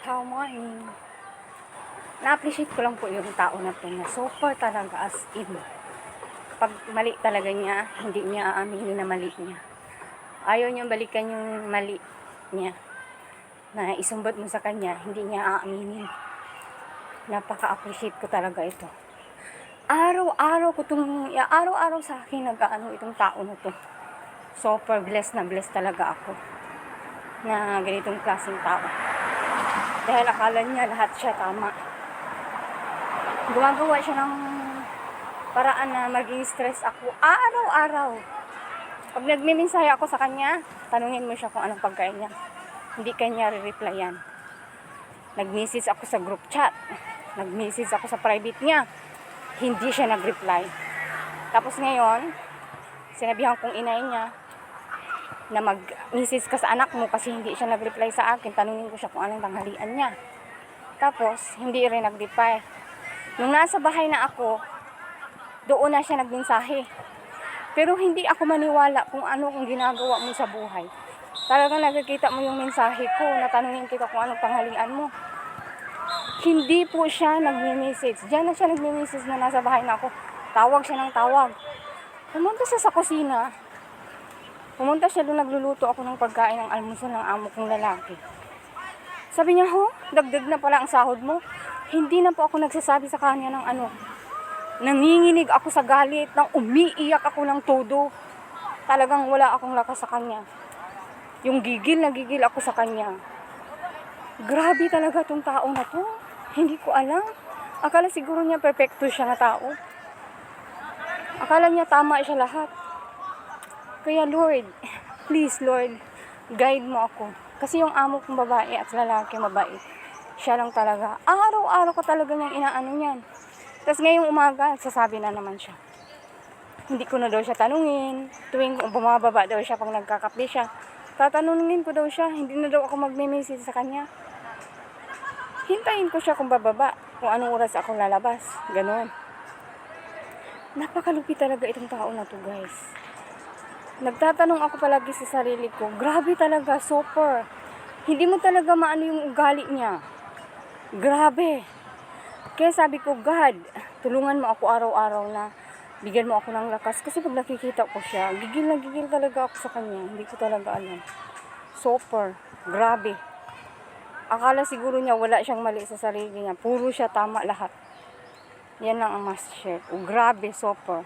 How morning. Na-appreciate ko lang po yung tao na to na super talaga as in. Pag mali talaga niya, hindi niya aaminin na mali niya. Ayaw niyang balikan yung mali niya. Na isumbat mo sa kanya, hindi niya aaminin. Napaka-appreciate ko talaga ito. Araw-araw sa akin nag-aano itong tao na to. Super blessed na blessed talaga ako na ganitong klaseng tao. Dahil akala niya lahat siya tama. Gumagawa siya ng paraan na maging stress ako araw-araw. Pag nagme-mensahe ako sa kanya, tanungin mo siya kung anong pagkain niya. Hindi kanya re-replyan. Nag-message ako sa group chat. Nag-message ako sa private niya. Hindi siya nag-reply. Tapos ngayon, sinabihan kong inay niya na mag-message ka sa anak mo kasi hindi siya nag-reply sa akin. Tanungin ko siya kung anong tanghalian niya. Tapos, hindi rin nag-reply. Nung nasa bahay na ako, doon na siya nagmensahe. Pero hindi ako maniwala kung ano kung ginagawa mo sa buhay. Talagang nakikita mo yung mensahe ko, natanungin kita kung anong tanghalian mo. Hindi po siya nagme-message. Diyan na siya nagme-message na nasa bahay na ako. Tawag siya ng tawag. Pumunta siya sa kusina. Pumunta siya doon, nagluluto ako ng pagkain ng almusal ng amo kong lalaki. Sabi niya, dagdag na pala ang sahod mo. Hindi na po ako nagsasabi sa kanya ng ano. Nanginginig ako sa galit, nang umiiyak ako ng todo. Talagang wala akong lakas sa kanya. Yung gigil na gigil ako sa kanya. Grabe talaga tong tao na to. Hindi ko alam. Akala siguro niya perfecto siya na tao. Akala niya tama siya lahat. Kaya Lord, please Lord, guide mo ako. Kasi yung amo kong babae at lalaki mabait. Siya lang talaga. Araw-araw ko talaga niyang inaano niyan. Tapos ngayong umaga, sasabi na naman siya. Hindi ko na daw siya tanungin. Tuwing bumababa daw siya pag nagkakape siya. Tatanungin ko daw siya. Hindi na daw ako magme-message sa kanya. Hintayin ko siya kung bababa. Kung anong oras ako lalabas. Ganon. Napakalupit talaga itong tao na to, guys. Nagtatanong ako palagi sa sarili ko. Grabe talaga, super. Hindi mo talaga maano yung ugali niya. Grabe. Kaya sabi ko, God, tulungan mo ako araw-araw na bigyan mo ako ng lakas. Kasi pag nakikita ko siya, gigil na gigil talaga ako sa kanya. Hindi ko talaga alam. Super. Grabe. Akala siguro niya wala siyang mali sa sarili niya. Puro siya tama lahat. Yan lang ang mas share. Grabe, super.